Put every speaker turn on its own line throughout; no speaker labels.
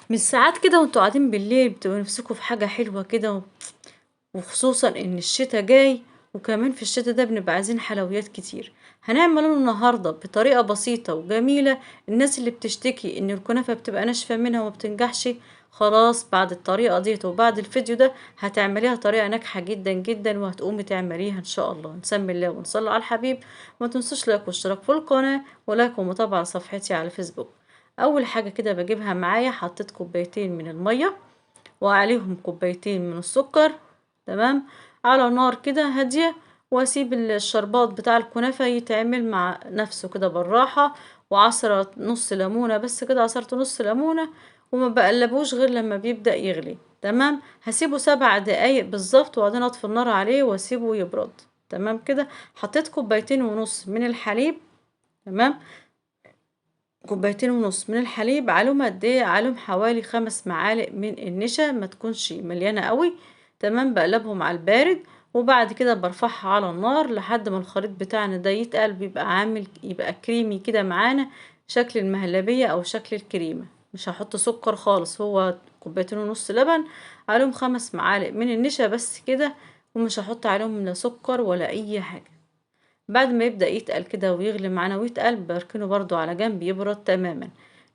مش ساعات كده وانتوا قاعدين بالليل بتبقوا نفسكوا في حاجة حلوة كده وخصوصا ان الشتا جاي، وكمان في الشتا ده بنبقى عايزين حلويات كتير. هنعمله النهاردة بطريقة بسيطة وجميلة. الناس اللي بتشتكي ان الكنافة بتبقى ناشفة منها وما بتنجحش، خلاص بعد الطريقة ديت وبعد الفيديو ده هتعمليها طريقة ناجحة جدا جدا، وهتقومي تعمليها ان شاء الله. نسمي الله ونصلي على الحبيب. وما تنسوش لايك واشتراك في القناة، ولايك ومتابعة صفحتي على فيسبوك. اول حاجة كده بجيبها معايا، حطيت كوبايتين من المية وعليهم كوبايتين من السكر، تمام، على نار كده هادية. واسيب الشربات بتاع الكنافة يتعمل مع نفسه كده بالراحة. وعصرة نص ليمونة بس كده، عصرت نص ليمونة. وما بقلبوش غير لما بيبدأ يغلي، تمام. هسيبه 7 دقايق بالظبط، وبعدين اطفي النار عليه واسيبه يبرد. تمام كده. حطيت كوبايتين ونص من الحليب، تمام. كوبايتين ونص من الحليب، عليهم قد ايه؟ عليهم حوالي 5 معالق من النشا، ما تكونش مليانة قوي، تمام. بقلبهم على البارد، وبعد كده برفعها على النار لحد ما الخليط بتاعنا ده يتقل، يبقى كريمي كده معانا، شكل المهلبية او شكل الكريمة. مش هحط سكر خالص، هو كوبايتين ونص لبن عليهم 5 معالق من النشا بس كده. ومش هحط عليهم لا سكر ولا اي حاجة. بعد ما يبدأ يتقل كده ويغلي معانا ويتقل، بركنه برضو على جنب يبرد تماما.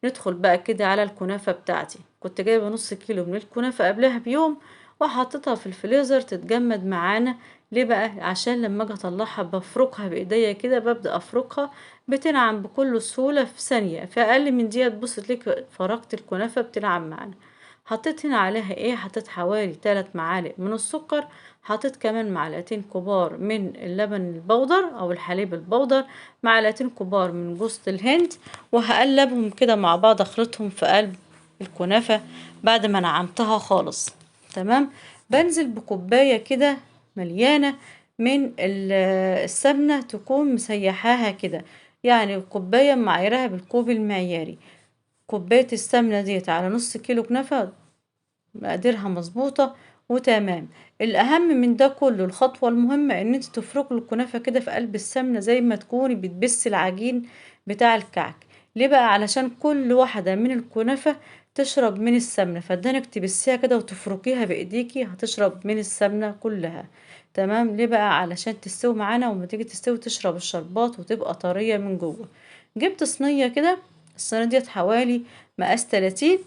ندخل بقى كده على الكنافة بتاعتي. كنت جايبة نص كيلو من الكنافة قبلها بيوم، وحطيتها في الفريزر تتجمد معانا. ليه بقى؟ عشان لما اجي اطلعها بفركها بايديا كده، ببدأ افركها بتنعم بكل سهولة في ثانية، في اقل من دقيقة تبص تلاقي فركت الكنافة بتنعم معانا. حطيت هنا عليها ايه؟ حطيت حوالي 3 معالق من السكر. حطيت كمان معلقتين كبار من اللبن البودر او الحليب البودر، معلقتين كبار من جوز الهند. وهقلبهم كده مع بعض، اخلطهم في قلب الكنافة بعد ما نعمتها خالص، تمام. بنزل بكوباية كده مليانة من السمنة، تكون مسيحاها كده، يعني كوباية معايرها بالكوب المعياري. كوباية السمنة ديت على نص كيلو كنافة، مقاديرها مظبوطة وتمام. الأهم من ده كله، الخطوة المهمة، إن انت تفركوا الكنافة كده في قلب السمنة زي ما تكوني بتبسي العجين بتاع الكعك. ليه بقى؟ علشان كل واحدة من الكنافة تشرب من السمنة، فدانك تبسيها كده وتفركيها بإيديكي هتشرب من السمنة كلها، تمام. ليه بقى؟ علشان تستوي معانا، وما تيجي تستوي تشرب الشربات وتبقى طرية من جوه. جبت صينية كده، الصينية ديت حوالي مقاس 30.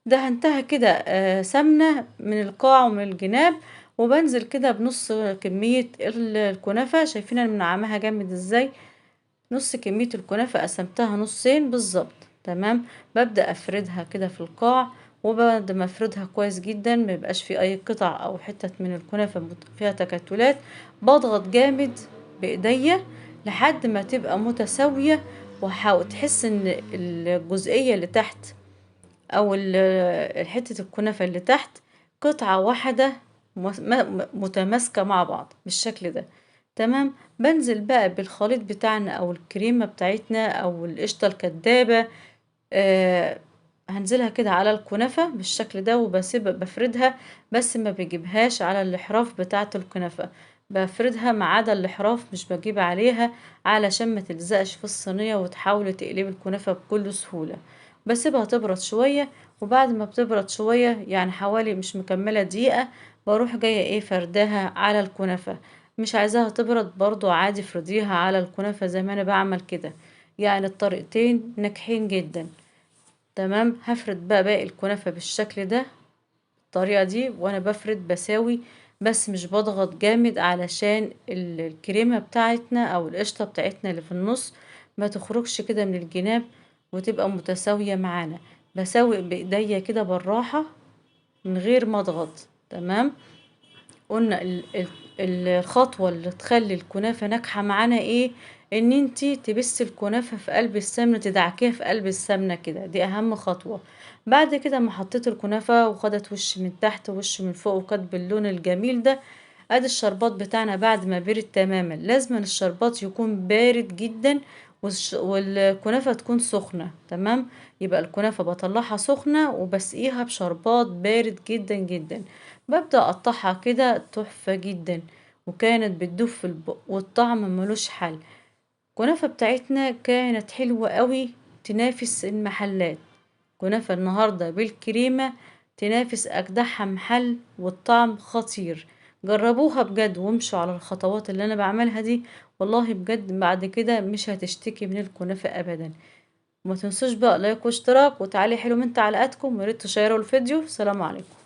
دهنتها كده سمنة من القاع ومن الجناب. وبنزل كده بنص كمية الكنافة. شايفين انا منعمها جامد ازاي؟ نص كمية الكنافة قسمتها نصين بالظبط، تمام. ببدأ افردها كده في القاع. وبعد ما افردها كويس جدا، ما يبقاش في اي قطع او حتة من الكنافة فيها تكتلات، بضغط جامد بايديا لحد ما تبقى متساوية. وحاول تحس ان الجزئية اللي تحت او حتة الكنافة اللي تحت قطعة واحدة متماسكة مع بعض بالشكل ده، تمام. بنزل بقى بالخليط بتاعنا او الكريمة بتاعتنا او القشطة الكدابة. آه هنزلها كده على الكنافة بالشكل ده، وبسيب بفردها، بس ما بجيبهاش على الاحراف بتاعة الكنافة. بفردها ما عدا الاحراف، مش بجيب عليها علشان ما تلزقش في الصينية وتحاول تقلب الكنافة بكل سهولة. بسيبها تبرد شوية. وبعد ما بتبرد شوية، يعني حوالي مش مكملة دقيقة، بروح جاية ايه فردها على الكنافة. مش عايزاها تبرد برضو عادي، فرديها على الكنافة زي ما انا بعمل كده. يعني الطريقتين ناجحين جدا، تمام. هفرد بقى باقي الكنافة بالشكل ده، الطريقة دي. وانا بفرد بساوي، بس مش بضغط جامد علشان الكريمة بتاعتنا او القشطة بتاعتنا اللي في النص ما تخرجش كده من الجناب، وتبقى متساوية معانا. بساوي بايديا كده بالراحة من غير ما اضغط، تمام. قلنا الخطوة اللي تخلي الكنافة ناجحة معانا ايه؟ ان انتي تبسي الكنافة في قلب السمنة، تدعكيها في قلب السمنة كده، دي اهم خطوة. بعد كده ما حطيت الكنافة وخدت وش من تحت ووش من فوق وكانت باللون الجميل ده، ادي الشربات بتاعنا بعد ما برد تماما. لازم الشربات يكون بارد جدا، والكنافة تكون سخنة، تمام. يبقى الكنافة بطلعها سخنة وبسقيها بشربات بارد جدا جدا. ببدأ اقطعها كده تحفة جدا، وكانت بتدوب في البق والطعم ملوش حل. الكنافة بتاعتنا كانت حلوة قوي، تنافس المحلات. كنافة النهاردة بالكريمة تنافس أجدعها محل، والطعم خطير. جربوها بجد وامشوا على الخطوات اللي أنا بعملها دي، والله بجد بعد كده مش هتشتكي من الكنافة أبدا. وما تنسوش بقى لايك واشتراك، وتعالي حلو من تعليقاتكم، وياريت تشيروا الفيديو. سلام عليكم.